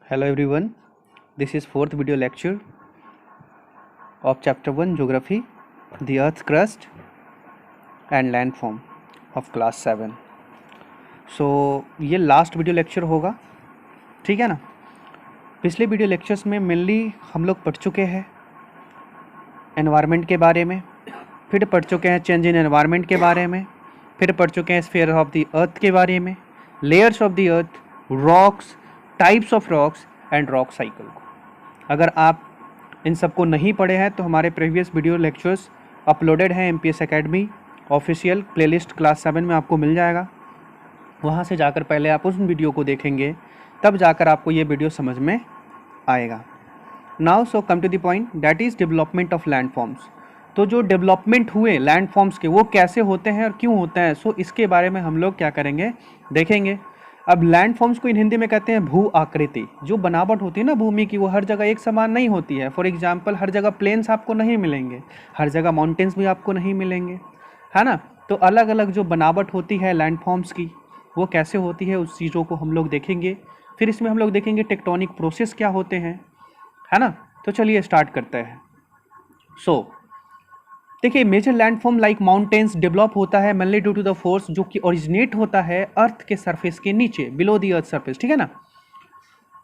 Hello everyone, this is fourth video lecture of chapter 1 Geography, the Earth's crust and landform of class 7. So ये last video lecture होगा, ठीक है ना। पिछले video lectures में mainly हम लोग पढ़ चुके हैं एनवायरनमेंट के बारे में, फिर पढ़ चुके हैं चेंज इन एनवायरनमेंट के बारे में, फिर पढ़ चुके हैं स्फीयर ऑफ द अर्थ के बारे में, layers of the earth, rocks, types of rocks and rock cycle को। अगर आप इन सबको नहीं पढ़े हैं तो हमारे प्रीवियस वीडियो लेक्चर्स अपलोडेड हैं MPS academy official playlist class 7 में, आपको मिल जाएगा। वहाँ से जाकर पहले आप उस वीडियो को देखेंगे, तब जाकर आपको ये वीडियो समझ में आएगा। Now so come to the point, that is development of landforms. तो जो डेवलपमेंट हुए लैंडफॉर्म्स के वो कैसे होते हैं और क्यों होते हैं, सो इसके बारे में हम लोग क्या करेंगे, देखेंगे। अब लैंडफॉर्म्स को इन हिंदी में कहते हैं भू आकृति। जो बनावट होती है ना भूमि की, वो हर जगह एक समान नहीं होती है। फॉर एग्जांपल, हर जगह प्लेन्स आपको नहीं मिलेंगे, हर जगह माउंटेन्स भी आपको नहीं मिलेंगे, है ना। तो अलग अलग जो बनावट होती है लैंडफॉर्म्स की, वो कैसे होती है, उस चीज़ों को हम लोग देखेंगे। फिर इसमें हम लोग देखेंगे टेक्टोनिक प्रोसेस क्या होते हैं, है ना। तो चलिए स्टार्ट करते हैं। सो देखिए, major landform like mountains develop होता है mainly due to the force जो कि ओरिजिनेट होता है अर्थ के सरफेस के नीचे, बिलो द अर्थ सरफेस, ठीक है ना।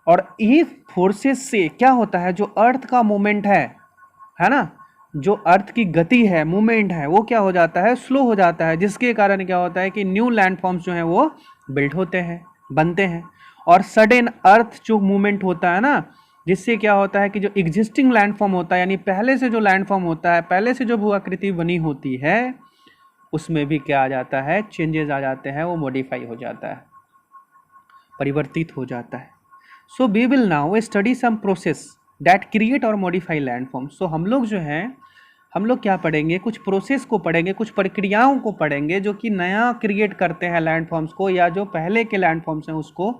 और ये फोर्सेस से क्या होता है, जो अर्थ का मूवमेंट है ना, जो अर्थ की गति है, मूवमेंट है, वो क्या हो जाता है, स्लो हो जाता है, जिसके कारण क्या होता है कि न्यू लैंडफॉर्म्स जो हैं वो बिल्ड होते हैं, बनते हैं। और सडन अर्थ जो मूवमेंट होता है ना, जिससे क्या होता है कि जो एग्जिस्टिंग लैंडफॉर्म होता है, यानी पहले से जो लैंडफॉर्म होता है, पहले से जो भू आकृति बनी होती है, उसमें भी क्या आ जाता है, चेंजेस आ जाते हैं, वो मॉडिफाई हो जाता है, परिवर्तित हो जाता है। So we will now study some process that create or modify landform. So हम लोग जो हैं, हम लोग क्या पढ़ेंगे, कुछ प्रोसेस को पढ़ेंगे, कुछ प्रक्रियाओं को पढ़ेंगे जो कि नया क्रिएट करते हैं लैंडफॉर्म्स को, या जो पहले के लैंडफॉर्म्स हैं उसको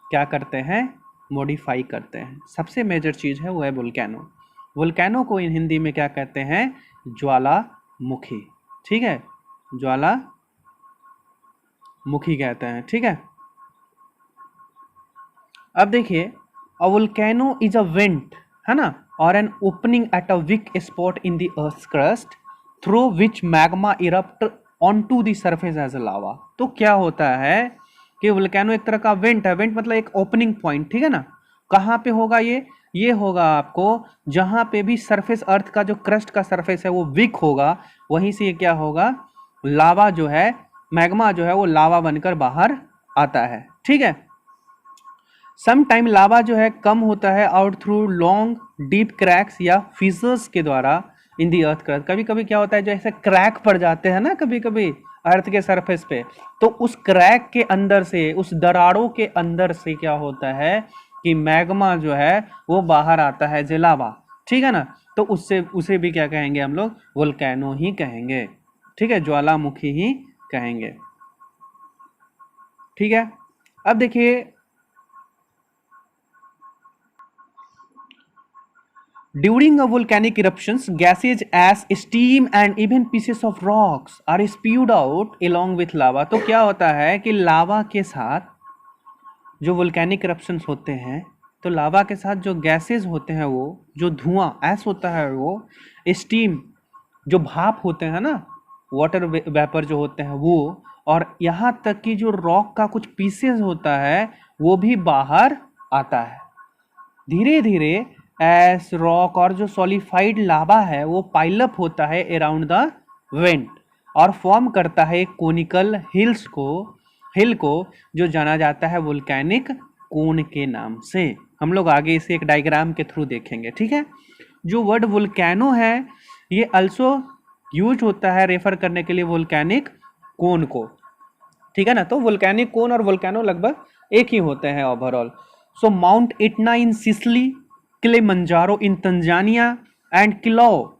क्या करते हैं, मॉडिफाई करते हैं। सबसे मेजर चीज़ है वो है वोल्केनो। वोल्केनो को इन हिंदी में क्या कहते हैं, ज्वालामुखी, ठीक है, ज्वालामुखी कहते हैं, ठीक है। अब देखिए, a volcano is a vent, है ना, और an opening at a weak spot in the earth crust through which magma erupt on to the surface as a lava. तो क्या होता है कि वोल्केनो एक तरह का वेंट है, वेंट मतलब एक ओपनिंग पॉइंट, ठीक है ना। कहाँ पे होगा ये होगा आपको जहाँ पे भी सरफेस, अर्थ का जो क्रस्ट का सरफेस है वो वीक होगा, वहीं से ये क्या होगा, लावा जो है, मैग्मा जो है वो लावा बनकर बाहर आता है, ठीक है। सम टाइम लावा जो है कम होता है out through long deep cracks या फिशर्स के द्वारा इन दी अर्थ क्रस्ट। कभी कभी क्या होता है, जैसे क्रैक पड़ जाते हैं ना कभी कभी अर्थ के सरफेस पे, तो उस क्रैक के अंदर से, उस दरारों के अंदर से क्या होता है कि मैग्मा जो है वो बाहर आता है, जो लावा, ठीक है ना। तो उससे उसे भी क्या कहेंगे हम लोग, वोल्केनो ही कहेंगे, ठीक है, ज्वालामुखी ही कहेंगे, ठीक है। अब देखिए, during a volcanic eruptions, gases as steam and even pieces of rocks are spewed out along with lava। तो क्या होता है कि लावा के साथ जो वोल्केनिक eruptions होते हैं, तो लावा के साथ जो गैसेज होते हैं, वो जो धुआं ऐस होता है, वो स्टीम जो भाप होते हैं ना, वाटर वेपर जो होते हैं वो, और यहाँ तक कि जो रॉक का कुछ पीसेस होता है वो भी बाहर आता है। धीरे धीरे एस रॉक और जो सॉलिफाइड लावा है वो पाइलअप होता है अराउंड द वेंट और फॉर्म करता है कोनिकल हिल को जो जाना जाता है वोल्केनिक कोन के नाम से। हम लोग आगे इसे एक डायग्राम के थ्रू देखेंगे, ठीक है। जो वर्ड वोल्केनो है ये अल्सो यूज होता है रेफर करने के लिए वोल्केनिक कोन को, ठीक है ना। तो वोल्केनिक कोन और वोल्केनो लगभग एक ही होते हैं overall. So Mount Etna in Sicily, Kilimanjaro in Tanzania and Kilauea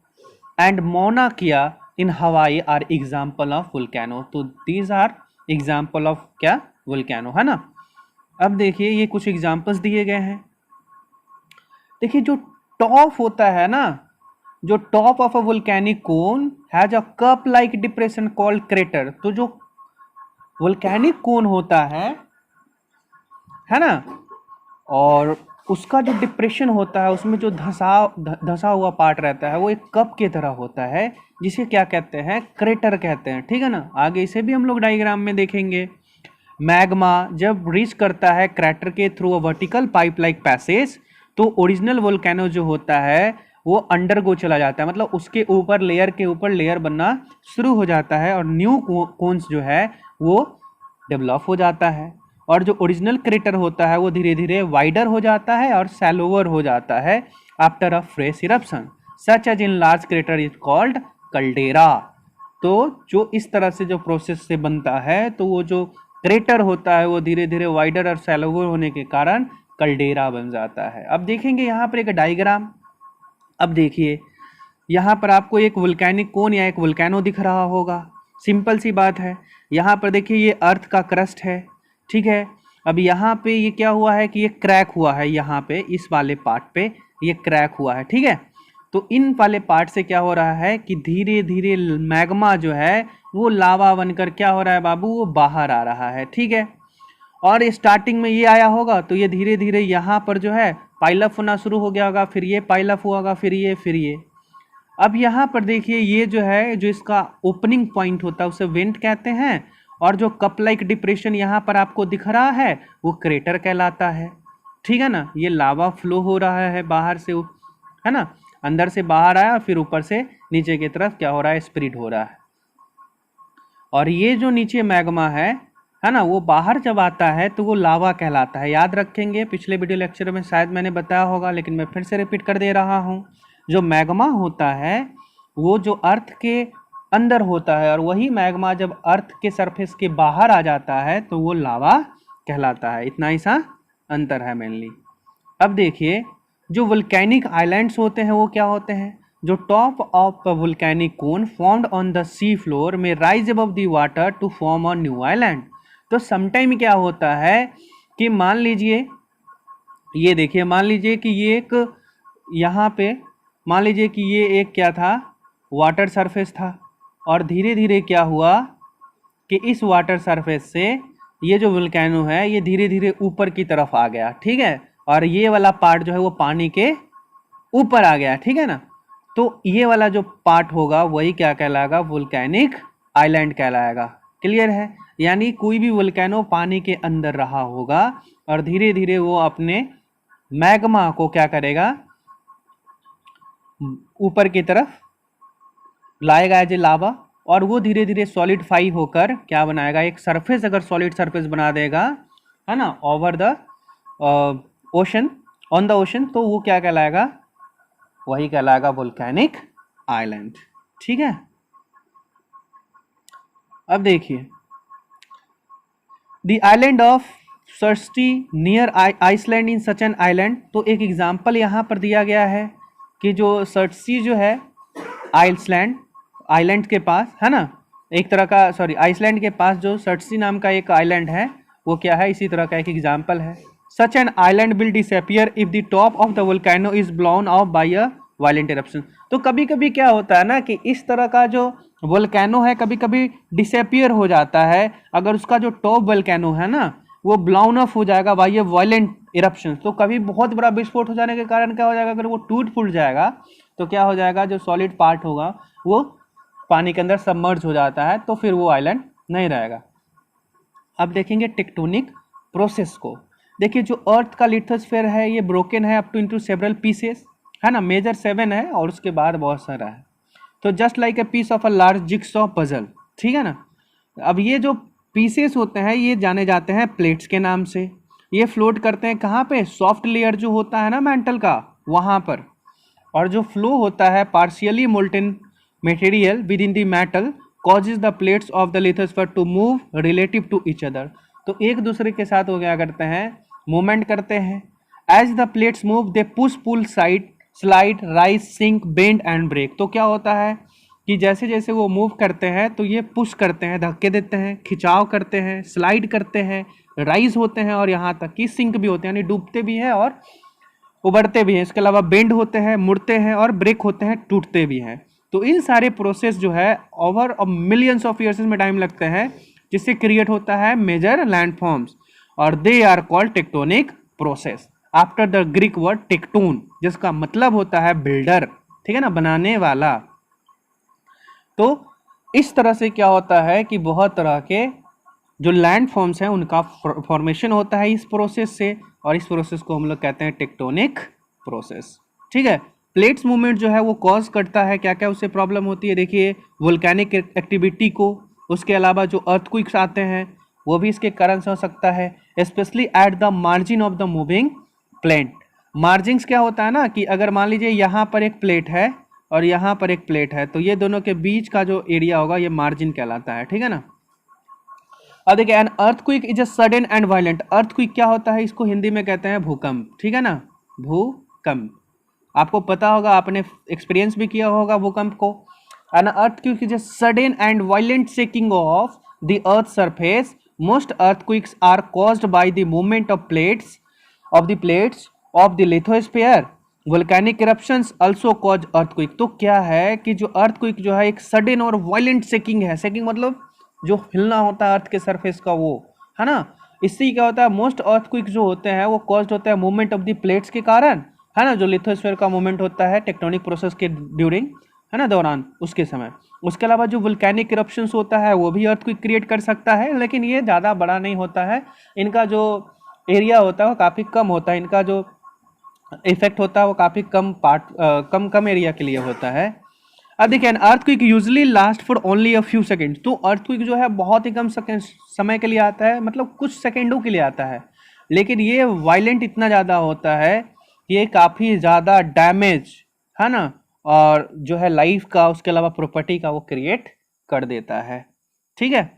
and Mauna Kea in Hawaii are example of volcano. तो दीज आर एग्जाम्पल ऑफ क्या, वोल्केनो, है ना। अब देखिए, ये कुछ एग्जाम्पल्स दिए गए हैं। देखिए, जो टॉप होता है ना, जो top of a volcanic cone has a cup like depression called crater. तो जो वोल्केनिक कोन होता है ना, और उसका जो डिप्रेशन होता है उसमें जो धसा हुआ पार्ट रहता है वो एक कप की तरह होता है, जिसे क्या कहते हैं, क्रेटर कहते हैं, ठीक है ना। आगे इसे भी हम लोग डायग्राम में देखेंगे। मैग्मा जब रीच करता है क्रेटर के through a vertical pipe like passage, तो ओरिजिनल वोल्केनो जो होता है वो अंडरगो चला जाता है, मतलब उसके ऊपर लेयर बनना शुरू हो जाता है और न्यू कोन्स जो है वो डेवलप हो जाता है। और जो ओरिजिनल क्रेटर होता है वो धीरे धीरे वाइडर हो जाता है और सैलोवर हो जाता है after a fresh eruption, such as in large crater is called caldera. तो जो इस तरह से जो प्रोसेस से बनता है, तो वो जो क्रेटर होता है वो धीरे धीरे वाइडर और सैलोवर होने के कारण कल्डेरा बन जाता है। अब देखेंगे यहाँ पर एक डायग्राम। अब देखिए यहाँ पर आपको एक वोल्केनिक कोन या एक वोल्केनो दिख रहा होगा। सिंपल सी बात है, यहाँ पर देखिए ये अर्थ का क्रस्ट है, ठीक है। अब यहाँ पे ये क्या हुआ है कि ये क्रैक हुआ है, यहाँ पे इस वाले पार्ट पे ये क्रैक हुआ है, ठीक है। तो इन वाले पार्ट से क्या हो रहा है कि धीरे धीरे मैग्मा जो है वो लावा बनकर क्या हो रहा है बाबू, वो बाहर आ रहा है, ठीक है। और स्टार्टिंग में ये आया होगा तो ये धीरे धीरे यहाँ पर जो है पाइलअप होना शुरू हो गया होगा, फिर ये पाइलअप हुआ होगा, फिर ये। अब यहाँ पर देखिए ये जो है, जो इसका ओपनिंग पॉइंट होता है उसे वेंट कहते हैं, और जो कप लाइक डिप्रेशन यहाँ पर आपको दिख रहा है वो क्रेटर कहलाता है, ठीक है ना। ये लावा फ्लो हो रहा है बाहर से, है ना, अंदर से बाहर आया फिर ऊपर से नीचे की तरफ क्या हो रहा है, स्प्रेड हो रहा है। और ये जो नीचे मैग्मा है ना, वो बाहर जब आता है तो वो लावा कहलाता है। याद रखेंगे, पिछले वीडियो लेक्चर में शायद मैंने बताया होगा, लेकिन मैं फिर से रिपीट कर दे रहा हूँ। जो मैग्मा होता है वो जो अर्थ के अंदर होता है, और वही मैग्मा जब अर्थ के सरफेस के बाहर आ जाता है तो वो लावा कहलाता है। इतना ही सा अंतर है मेनली। अब देखिए जो वोल्केनिक आइलैंड्स होते हैं वो क्या होते हैं, जो top of volcanic cone formed on the sea floor में rise above the water to form a new island. तो समटाइम क्या होता है कि मान लीजिए, ये देखिए, मान लीजिए कि ये एक यहाँ पे मान लीजिए कि ये एक क्या था, वाटर सरफेस था, और धीरे धीरे क्या हुआ कि इस वाटर सरफेस से ये जो वोल्केनो है ये धीरे धीरे ऊपर की तरफ आ गया, ठीक है। और ये वाला पार्ट जो है वो पानी के ऊपर आ गया, ठीक है ना। तो ये वाला जो पार्ट होगा वही क्या कहलाएगा, वोल्केनिक आइलैंड कहलाएगा। क्लियर है, यानी कोई भी वोल्केनो पानी के अंदर रहा होगा और धीरे धीरे वो अपने मैग्मा को क्या करेगा, ऊपर की तरफ लाएगा एज ए लावा, और वो धीरे धीरे सॉलिडिफाई होकर क्या बनाएगा, एक सरफेस, अगर सॉलिड सरफेस बना देगा, है ना, over the ocean, on the ocean, तो वो क्या कहलाएगा, वही कहलाएगा वोल्केनिक आइलैंड, ठीक है। अब देखिए the island of Surtsey near Iceland in such an island. तो एक एग्जाम्पल यहाँ पर दिया गया है कि जो सर्स्टी जो है आइलैंड के पास, है ना, एक तरह का, सॉरी, आइसलैंड के पास जो सर्स्टी नाम का एक आइलैंड है वो क्या है, इसी तरह का एक एग्जाम्पल है। Such an island will disappear if the top of the volcano is blown off by a violent eruption. तो कभी कभी क्या होता है ना कि इस तरह का जो वोल्केनो है कभी कभी डिसअपियर हो जाता है, अगर उसका जो टॉप वोल्केनो है ना वो ब्लाउन ऑफ हो जाएगा बाय अ वायलेंट इरप्शन। तो कभी बहुत बड़ा विस्फोट हो जाने के कारण क्या हो जाएगा, अगर वो टूट फूट जाएगा तो क्या हो जाएगा, जो सॉलिड पार्ट होगा वो पानी के अंदर सबमर्ज हो जाता है, तो फिर वो आइलैंड नहीं रहेगा। अब देखेंगे टेक्टोनिक प्रोसेस को। देखिए जो अर्थ का लिथोस्फीयर है ये ब्रोकन है up to into several pieces, है ना, मेजर 7 है और उसके बाद बहुत सारा है। तो just like a piece of a large jigsaw puzzle, ठीक है ना। अब ये जो पीसेस होते हैं ये जाने जाते हैं प्लेट्स के नाम से। ये फ्लोट करते हैं कहाँ पे, सॉफ्ट लेयर जो होता है ना मेंटल का, वहाँ पर। और जो फ्लो होता है partially molten material within the metal causes the plates of the lithosphere to move relative to each other. तो एक दूसरे के साथ वो क्या करते हैं, मूवमेंट करते हैं। As the plates move they push pull side slide rise sink bend and break. तो क्या होता है कि जैसे जैसे वो मूव करते हैं तो ये पुश करते हैं, धक्के देते हैं, खिंचाव करते हैं, स्लाइड करते हैं, राइज होते हैं, और यहाँ तक कि सिंक भी होते हैं, यानी डूबते भी हैं और उबरते भी हैं। इसके अलावा बेंड होते हैं, मुड़ते हैं, और ब्रेक होते हैं, टूटते भी हैं। तो इन सारे प्रोसेस जो है ओवर मिलियंस ऑफ ईयर्स में टाइम लगते हैं, जिससे क्रिएट होता है मेजर लैंडफॉर्म्स, और they are called tectonic process. After the Greek word tekton, जिसका मतलब होता है बिल्डर, ठीक है ना, बनाने वाला। तो इस तरह से क्या होता है कि बहुत तरह के जो लैंड फॉर्म्स हैं उनका फॉर्मेशन होता है इस प्रोसेस से, और इस प्रोसेस को हम लोग कहते हैं टेक्टोनिक प्रोसेस, ठीक है। प्लेट्स मूवमेंट जो है वो कॉज करता है क्या क्या उससे प्रॉब्लम होती है, देखिए वोल्केनिक एक्टिविटी को, उसके अलावा जो अर्थक्वेक्स आते हैं वो भी इसके कारण से हो सकता है, specially at the margin of the moving plate. Margins क्या होता है ना कि अगर मान लीजिए यहाँ पर एक प्लेट है और यहाँ पर एक प्लेट है, तो ये दोनों के बीच का जो एरिया होगा ये मार्जिन कहलाता है, ठीक है ना। अब देखिए N earthquake is a sudden and violent, earthquake क्या होता है, इसको हिंदी में कहते हैं भूकंप, ठीक है ना, भूकंप। आपको पता होगा, आपने एक्सपीरियंस भी किया होगा भूकंप को। An earthquake is a sudden and violent shaking of the earth surface, most earthquakes are caused by the movement of plates of the lithosphere, volcanic eruptions also cause earthquake. तो क्या है कि जो अर्थक्वेक जो है एक सडन और violent shaking है, शेकिंग मतलब जो हिलना होता है अर्थ के सरफेस का, वो है ना। इससे क्या होता है, मोस्ट अर्थक्वेक जो होते हैं वो कॉज्ड होता है मूवमेंट ऑफ द प्लेट्स के कारण, है ना, जो लिथोस्फीयर का मूवमेंट होता है टेक्टोनिक प्रोसेस के ड्यूरिंग, है ना, दौरान, उसके समय। उसके अलावा जो वोल्केनिक इरप्शंस होता है वो भी अर्थक्वेक क्रिएट कर सकता है, लेकिन ये ज़्यादा बड़ा नहीं होता है, इनका जो एरिया होता है वो काफ़ी कम होता है, इनका जो इफेक्ट होता है वो काफ़ी कम एरिया के लिए होता है। अब देखिए earthquake usually last for only a few second, तो अर्थक्वेक जो है बहुत ही कम समय के लिए आता है, मतलब कुछ सेकंडों के लिए आता है, लेकिन ये वायलेंट इतना ज़्यादा होता है कि ये काफ़ी ज़्यादा डैमेज, है ना, और जो है लाइफ का, उसके अलावा प्रॉपर्टी का वो क्रिएट कर देता है, ठीक है।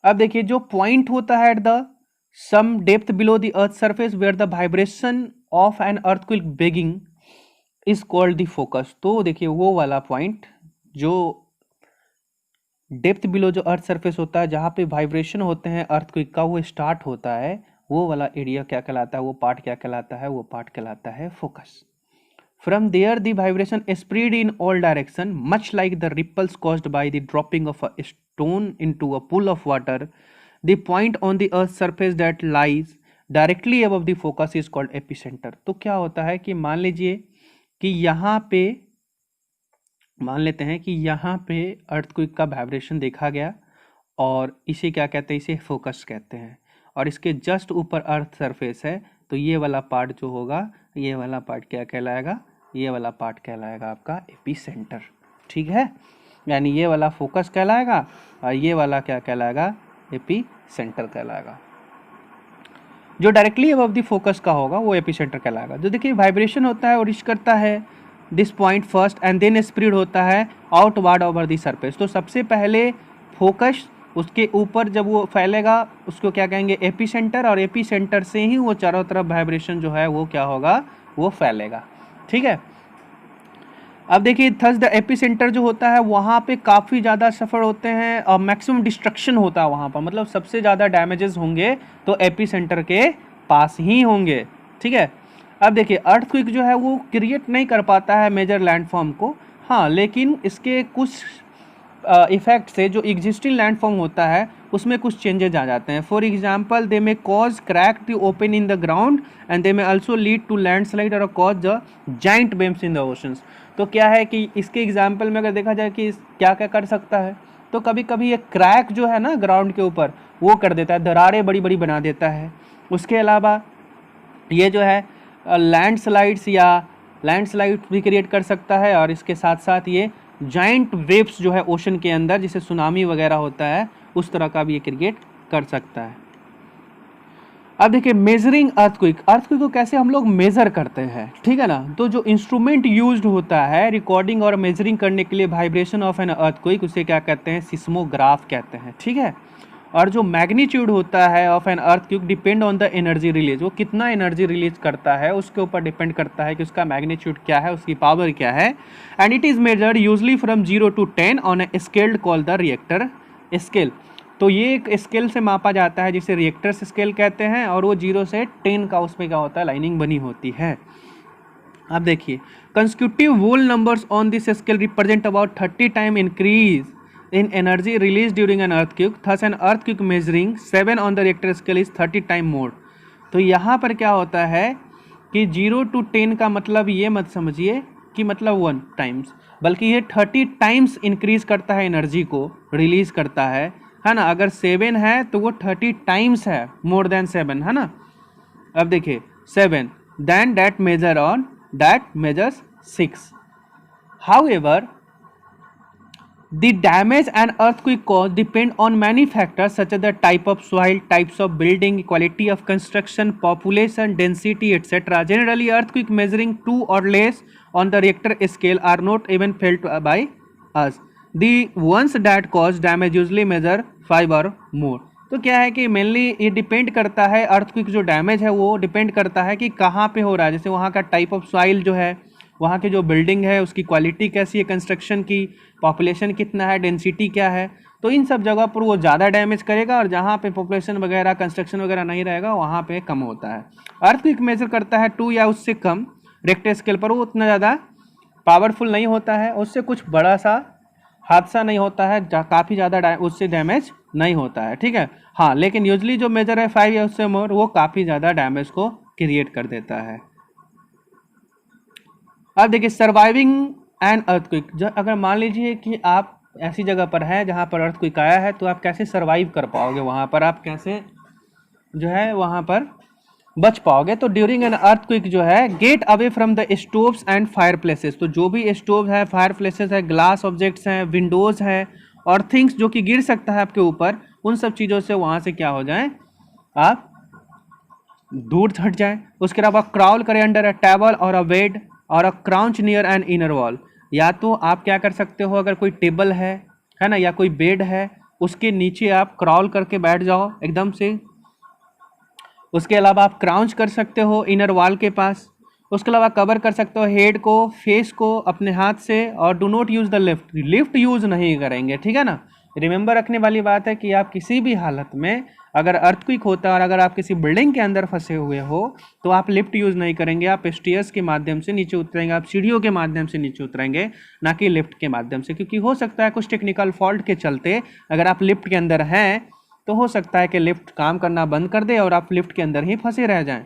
अब देखिए जो पॉइंट होता है at the some depth below the earth surface where the vibration of an earthquake begin is called the focus. तो देखिए वो वाला पॉइंट जो डेप्थ बिलो जो अर्थ सरफेस होता है, जहाँ पे वाइब्रेशन होते हैं अर्थक्वेक का, वो स्टार्ट होता है, वो वाला एरिया क्या कहलाता है, वो पार्ट क्या कहलाता है, वो पार्ट कहलाता है focus. From there the vibration spread in all direction much like the ripples caused by the dropping of a stone into a pool of water. The point on the earth surface that lies directly above the focus is called epicentre. तो क्या होता है कि मान लीजिए कि यहाँ पे मान लेते हैं कि यहाँ पे अर्थक्वेक का वाइब्रेशन देखा गया, और इसे क्या कहते हैं, इसे फोकस कहते हैं, और इसके जस्ट ऊपर अर्थ सरफेस है, तो ये वाला पार्ट जो होगा, ये वाला पार्ट क्या कहलाएगा, ये वाला पार्ट कहलाएगा आपका एपिसेंटर, ठीक है। यानी ये वाला फोकस कहलाएगा और ये वाला क्या कहलाएगा, एपिसेंटर कहलाएगा। जो डायरेक्टली अबव द फोकस का होगा वो एपिसेंटर कहलाएगा। जो देखिए वाइब्रेशन होता है और रीच करता है this point first and then spread होता है आउटवर्ड ओवर द सरफेस। तो सबसे पहले फोकस, उसके ऊपर जब वो फैलेगा उसको क्या कहेंगे, एपिसेंटर, और एपिसेंटर से ही वो चारों तरफ वाइब्रेशन जो है वो क्या होगा, वो फैलेगा, ठीक है। अब देखिए थस द एपिसेंटर जो होता है वहाँ पे काफ़ी ज़्यादा सफ़र होते हैं और मैक्सिमम डिस्ट्रक्शन होता है वहाँ पर, मतलब सबसे ज़्यादा डैमेजेस होंगे तो एपिसेंटर के पास ही होंगे, ठीक है। अब देखिए अर्थक्वेक जो है वो क्रिएट नहीं कर पाता है मेजर लैंडफॉर्म को, हाँ, लेकिन इसके कुछ इफेक्ट से जो एग्जिस्टिंग लैंडफॉर्म होता है उसमें कुछ चेंजेज आ जाते हैं। फॉर एग्जांपल दे में cause crack the open in the ground and they में आल्सो लीड टू लैंडस्लाइड और cause the giant waves in the oceans. तो क्या है कि इसके एग्जाम्पल में अगर देखा जाए कि क्या क्या कर सकता है, तो कभी कभी ये क्रैक जो है ना ग्राउंड के ऊपर वो कर देता है, दरारें बड़ी बड़ी बना देता है। उसके अलावा ये जो है लैंडस्लाइड्स भी क्रिएट कर सकता है, और इसके साथ साथ ये जाइंट वेव्स जो है ओशन के अंदर, जिसे सुनामी वगैरह होता है, उस तरह का भी ये क्रिएट कर सकता है। अब देखिए मेजरिंग अर्थक्वेक को कैसे हम लोग मेजर करते हैं, ठीक है ना। तो जो इंस्ट्रूमेंट यूज्ड होता है रिकॉर्डिंग और मेजरिंग करने के लिए वाइब्रेशन ऑफ एन अर्थक्वेक, उसे क्या कहते हैं, सिस्मोग्राफ कहते हैं, ठीक है। और जो मैग्नीट्यूड होता है of an earthquake depend on the energy release, वो कितना एनर्जी रिलीज करता है उसके ऊपर डिपेंड करता है कि उसका मैग्नीट्यूड क्या है, उसकी पावर क्या है। And it is measured usually from 0 to 10 on a scale called the Richter scale. तो ये एक स्केल से मापा जाता है जिसे रिएक्टर स्केल कहते हैं, और वो 0 से 10 का उसमें क्या होता है, लाइनिंग बनी होती है। अब देखिए consecutive whole numbers on this scale represent about 30 time increase in energy released during an earthquake. Thus an earthquake measuring 7 on the Richter scale is 30 times more. तो यहाँ पर क्या होता है कि 0 to 10 का मतलब ये मत समझिए कि मतलब 1 टाइम्स, बल्कि ये 30 टाइम्स इंक्रीज करता है, एनर्जी को रिलीज करता है ना। अगर 7 है तो वो 30 टाइम्स है, मोर देन 7, है ना। अब देखिए 7 then that measures 6। However the damage an earthquake cause depend on many factors such as the type of soil, types of building, quality of construction, population density, etc. Generally, earthquake measuring 2 or less on the Richter scale are not even felt by us. The ones that cause damage usually measure 5 or more. तो क्या है कि mainly ये depend करता है, earthquake जो damage है वो डिपेंड करता है कि कहाँ पे हो रहा है। जैसे वहाँ का टाइप ऑफ सॉइल जो है, वहाँ की जो बिल्डिंग है उसकी क्वालिटी कैसी है, कंस्ट्रक्शन की, पॉपुलेशन कितना है, डेंसिटी क्या है, तो इन सब जगह पर वो ज़्यादा डैमेज करेगा, और जहाँ पे पॉपुलेशन वगैरह कंस्ट्रक्शन वगैरह नहीं रहेगा वहाँ पे कम होता है। अर्थक्विक मेजर करता है 2 या उससे कम रिक्टर स्केल पर, वो उतना ज़्यादा पावरफुल नहीं होता है, उससे कुछ बड़ा सा हादसा नहीं होता है, काफ़ी ज़्यादा उससे डैमेज नहीं होता है, ठीक है। हाँ, लेकिन यूजली जो मेजर है 5 या उससे मोर, वो काफ़ी ज़्यादा डैमेज को क्रिएट कर देता है। अब देखिए सर्वाइविंग एन अर्थक्विक, जो अगर मान लीजिए कि आप ऐसी जगह पर हैं जहाँ पर अर्थक्विक आया है, तो आप कैसे सर्वाइव कर पाओगे, वहाँ पर आप कैसे जो है वहाँ पर बच पाओगे। तो ड्यूरिंग एन अर्थक्विक जो है, get away from the stoves and fire places. तो जो भी स्टोव है, फायर प्लेसेस है, ग्लास ऑब्जेक्ट्स हैं, विंडोज़ है और थिंग्स जो कि गिर सकता है आपके ऊपर, उन सब चीज़ों से वहाँ से क्या हो जाए, आप दूर हट जाए। उसके अलावा क्राउल करें अंडर अ टेबल और अ बेड और a crouch near an inner wall. या तो आप क्या कर सकते हो, अगर कोई टेबल है ना, या कोई बेड है, उसके नीचे आप क्राउल करके बैठ जाओ एकदम से। उसके अलावा आप क्राउच कर सकते हो इनर वॉल के पास। उसके अलावा कवर कर सकते हो हेड को, फेस को अपने हाथ से, और do not use the lift use नहीं करेंगे, ठीक है ना। रिमेंबर रखने वाली बात है कि आप किसी भी हालत में अगर अर्थक्विक होता है और अगर आप किसी बिल्डिंग के अंदर फंसे हुए हो, तो आप लिफ्ट यूज़ नहीं करेंगे, आप स्टेयर्स के माध्यम से नीचे उतरेंगे, आप सीढ़ियों के माध्यम से नीचे उतरेंगे, ना कि लिफ्ट के माध्यम से। क्योंकि हो सकता है कुछ टेक्निकल फॉल्ट के चलते अगर आप लिफ्ट के अंदर हैं तो हो सकता है कि लिफ्ट काम करना बंद कर दे और आप लिफ्ट के अंदर ही फंसे रह जाएं।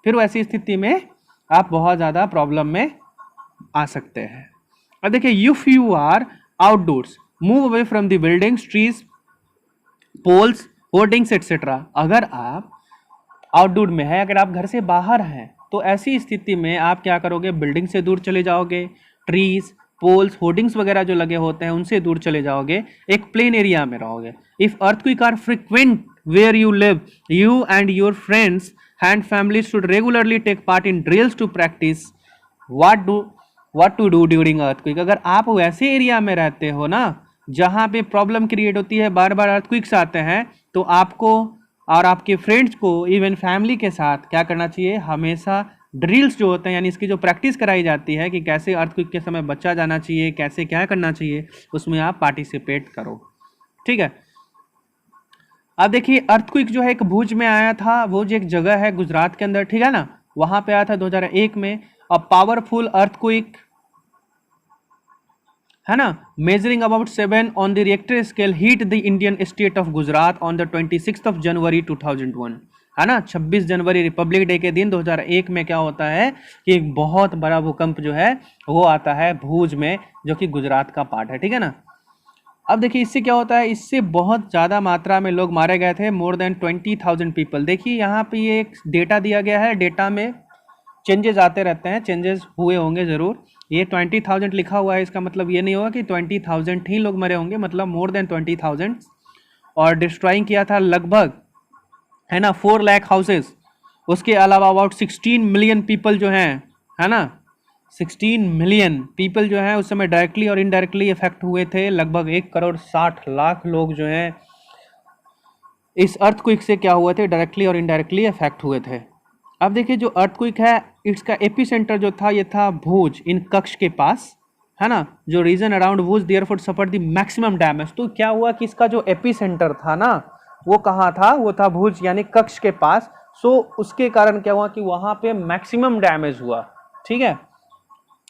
फिर वैसी स्थिति में आप बहुत ज़्यादा प्रॉब्लम में आ सकते हैं। अब देखिए, if you are outdoors move away from the buildings, trees, poles, hoardings etcetera. अगर आप आउटडोर में है, अगर आप घर से बाहर हैं, तो ऐसी स्थिति में आप क्या करोगे, बिल्डिंग से दूर चले जाओगे, ट्रीज, पोल्स, होर्डिंग्स वगैरह जो लगे होते हैं उनसे दूर चले जाओगे, एक प्लेन एरिया में रहोगे। If earthquake are frequent where you live, you and your friends and family should regularly take part in drills to practise what to do during earthquake. अगर आप वैसे एरिया में रहते हो ना जहाँ पे प्रॉब्लम क्रिएट होती है, बार बार अर्थक्वेक्स आते हैं, तो आपको और आपके फ्रेंड्स को, इवन फैमिली के साथ क्या करना चाहिए, हमेशा ड्रिल्स जो होते हैं, यानी इसकी जो प्रैक्टिस कराई जाती है कि कैसे अर्थक्वेक के समय बचा जाना चाहिए, कैसे क्या करना चाहिए, उसमें आप पार्टिसिपेट करो, ठीक है। अब देखिए, अर्थक्वेक जो है एक भुज में आया था, भुज एक जगह है गुजरात के अंदर, ठीक है ना, वहाँ पे आया था 2001 में। अ पावरफुल अर्थक्वेक, है ना, measuring about 7 on the Richter scale hit the Indian state of Gujarat on the 26 जनवरी 2001, है ना। 26 जनवरी रिपब्लिक डे के दिन 2001 में क्या होता है कि एक बहुत बड़ा भूकंप जो है वो आता है भुज में, जो कि गुजरात का पार्ट है, ठीक है ना। अब देखिए इससे क्या होता है, इससे बहुत ज़्यादा मात्रा में लोग मारे गए थे, मोर देन 20,000 पीपल। देखिए यहाँ पे ये एक डेटा दिया गया है, डेटा में चेंजेस आते रहते हैं, चेंजेस हुए होंगे ज़रूर। ये 20,000 लिखा हुआ है, इसका मतलब ये नहीं होगा कि 20,000 ही लोग मरे होंगे, मतलब मोर देन 20,000। और डिस्ट्रॉइंग किया था लगभग, है ना, 4 लाख हाउसेस। उसके अलावा अबाउट 16 मिलियन पीपल जो हैं, है ना, 16 मिलियन पीपल जो हैं उस समय डायरेक्टली और इनडायरेक्टली इफेक्ट हुए थे। लगभग 1,60,00,000 लोग जो हैं इस अर्थक्वेक से क्या हुए थे, डायरेक्टली और इनडायरेक्टली इफेक्ट हुए थे। अब देखिए जो अर्थक्वेक है, इसका एपिसेंटर जो था ये था भुज, इन कक्ष के पास, है ना, जो region around Bhuj therefore suffered the maximum damage. तो क्या हुआ कि इसका जो एपिसेंटर था ना वो कहाँ था, वो था भुज यानी कक्ष के पास। सो उसके कारण क्या हुआ कि वहाँ पे मैक्सिमम डैमेज हुआ, ठीक है।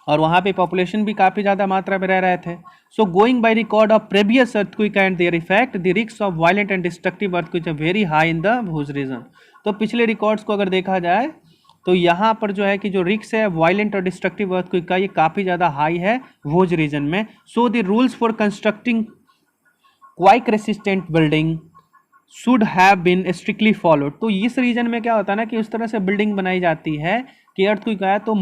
और वहाँ पे पॉपुलेशन भी काफ़ी ज़्यादा मात्रा में रह रहे थे. So going by record of previous earthquake and their effect the risk of violent and destructive earthquake are very high in the Bhuj region. तो पिछले रिकॉर्ड्स को अगर देखा जाए तो यहाँ पर जो है कि जो रिस्क है वायलेंट और डिस्ट्रक्टिव अर्थक्वेक का ये काफ़ी ज़्यादा हाई है भुज रीजन में. So the rules for constructing quake resistant building should have been strictly followed. तो इस रीजन में क्या होता है ना कि उस तरह से बिल्डिंग बनाई जाती है कि अर्थक्वेक आया तो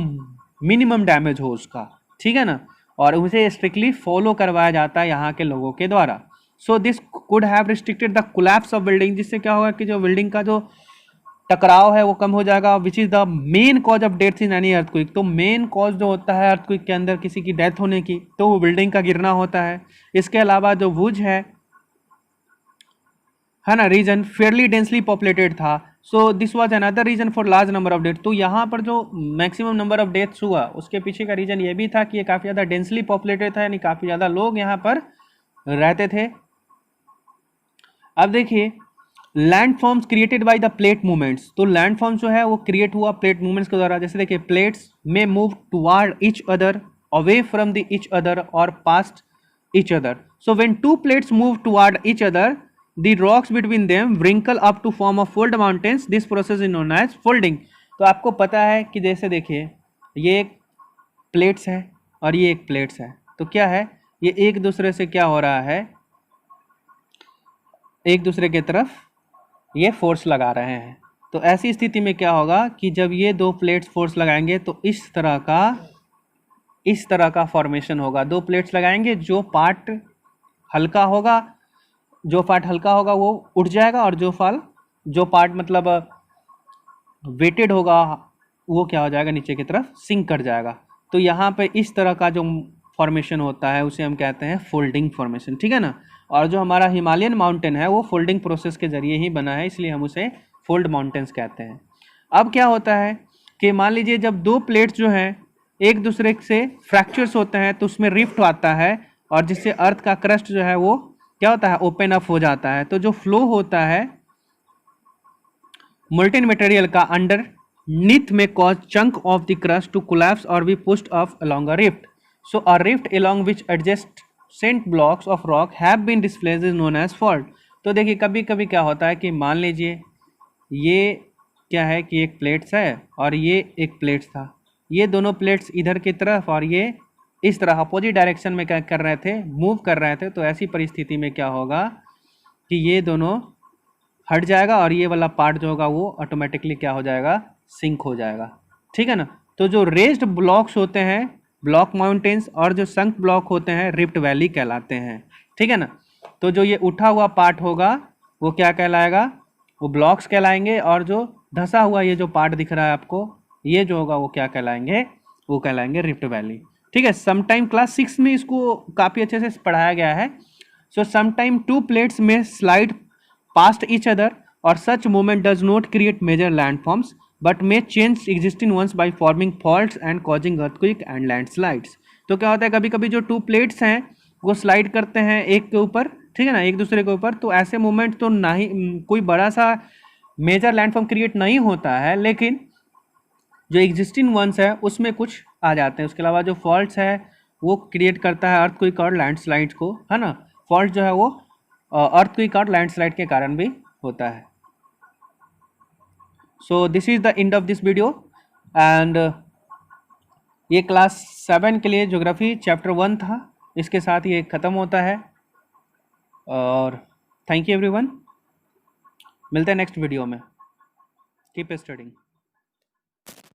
मिनिमम डैमेज हो उसका, ठीक है ना, और उसे स्ट्रिक्टली फॉलो करवाया जाता है यहाँ के लोगों के द्वारा. So this could have restricted the collapse of building, जिससे क्या होगा कि जो बिल्डिंग का जो टकराव है वो कम हो जाएगा, which is the main cause of death in any earthquake. तो मेन कॉज जो होता है अर्थक्वेक के अंदर किसी की डेथ होने की तो वो बिल्डिंग का गिरना होता है. इसके अलावा जो भुज है ना, रीजन फेयरली डेंसली पॉपुलेटेड था. So this was another reason for large number of death. तो यहाँ पर जो मैक्सिमम नंबर ऑफ डेथ्स हुआ उसके पीछे का रीजन ये भी था कि ये काफ़ी ज़्यादा डेंसली पॉपुलेटेड था, यानी काफ़ी ज़्यादा लोग यहाँ पर रहते थे. अब देखिए land forms created by the plate movements. तो लैंड फॉर्म जो है वो क्रिएट हुआ प्लेट मूवमेंट्स के द्वारा. जैसे देखिए प्लेट्स में move toward each other, away from the each other और past each other. So when two plates move toward each other the rocks between them wrinkle up to form a fold mountains. This process is known as folding. तो आपको पता है कि जैसे देखिए ये एक प्लेट्स है और ये एक प्लेट्स है, तो क्या है ये एक दूसरे से क्या हो रहा है, एक दूसरे की तरफ ये फोर्स लगा रहे हैं. तो ऐसी स्थिति में क्या होगा कि जब ये दो प्लेट्स फोर्स लगाएंगे तो इस तरह का फॉर्मेशन होगा. दो प्लेट्स लगाएंगे, जो पार्ट हल्का होगा वो उठ जाएगा और जो पार्ट मतलब वेटेड होगा वो क्या हो जाएगा, नीचे की तरफ सिंक कर जाएगा. तो यहाँ पे इस तरह का जो फॉर्मेशन होता है उसे हम कहते हैं फोल्डिंग फॉर्मेशन, ठीक है ना. और जो हमारा हिमालयन माउंटेन है वो फोल्डिंग प्रोसेस के जरिए ही बना है, इसलिए हम उसे फोल्ड माउंटेन्स कहते हैं. अब क्या होता है कि मान लीजिए जब दो प्लेट्स जो हैं एक दूसरे से फ्रैक्चर्स होते हैं तो उसमें रिफ्ट आता है और जिससे अर्थ का क्रस्ट जो है वो क्या होता है, ओपन अप हो जाता है. तो जो फ्लो होता है मोल्टेन मटेरियल का अंडर नीथ में cause chunk of the crust to collapse और be pushed off along a rift. So a rift along which adjacent blocks of rock have been displaced is known as fault. तो देखिए कभी कभी क्या होता है कि मान लीजिए ये क्या है कि एक प्लेट्स है और ये एक प्लेट्स था, ये दोनों प्लेट्स इधर की तरफ और ये इस तरह अपोजिट डायरेक्शन में क्या कर रहे थे, मूव कर रहे थे. तो ऐसी परिस्थिति में क्या होगा कि ये दोनों हट जाएगा और ये वाला पार्ट जो होगा वो ऑटोमेटिकली क्या हो जाएगा, सिंक हो जाएगा, ठीक है ना. तो जो रेस्ड ब्लॉक्स होते हैं ब्लॉक माउंटेन्स और जो संक ब्लॉक होते हैं रिफ्ट वैली कहलाते हैं, ठीक है ना. तो जो ये उठा हुआ पार्ट होगा वो क्या कहलाएगा, वो ब्लॉक्स कहलाएंगे, और जो धंसा हुआ ये जो पार्ट दिख रहा है आपको ये जो होगा वो क्या कहलाएंगे, वो कहलाएंगे रिफ्ट वैली, ठीक है. समटाइम क्लास 6 में इसको काफ़ी अच्छे से पढ़ाया गया है. सो समटाइम टू प्लेट्स में स्लाइड पास्ट ईच अदर और such movement does not create major landforms but may change existing ones by forming faults and causing earthquake and landslides. तो क्या होता है कभी कभी जो टू प्लेट्स हैं वो स्लाइड करते हैं एक के ऊपर, ठीक है ना, एक दूसरे के ऊपर. तो ऐसे मूवमेंट तो नहीं, कोई बड़ा सा मेजर लैंडफॉर्म क्रिएट नहीं होता है, लेकिन जो एग्जिस्टिंग वंस है उसमें कुछ आ जाते हैं. उसके अलावा जो फॉल्ट्स है वो क्रिएट करता है अर्थक्वेक और लैंडस्लाइड को, है ना. फॉल्ट जो है वो अर्थक्वेक और लैंडस्लाइड के कारण भी होता है. So this is the end of this video and ये क्लास 7 के लिए ज्योग्राफी चैप्टर 1 था, इसके साथ ये ख़त्म होता है. और थैंक यू एवरीवन, मिलते हैं नेक्स्ट वीडियो में. Keep studying.